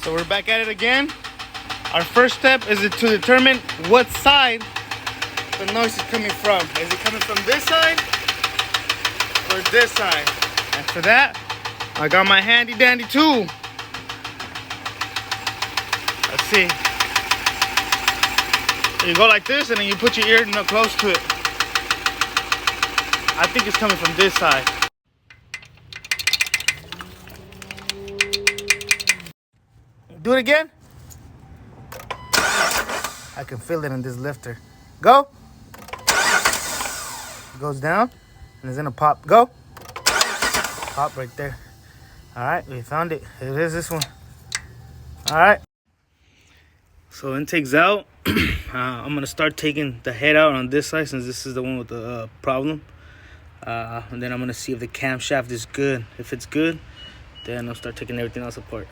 So we're back at it again. Our first step is to determine what side the noise is coming from. Is it coming from this side or this side? And for that, I got my handy dandy tool. Let's see. You go like this and then you put your ear close to it. I think it's coming from this side. Do it again. I can feel it in this lifter. Go. It goes down and it's gonna pop. Go. Pop right there. All right, we found it. It is this one. All right. So intake's out. I'm gonna start taking the head out on this side since this is the one with the problem. And then I'm gonna see if the camshaft is good. If it's good, then I'll start taking everything else apart.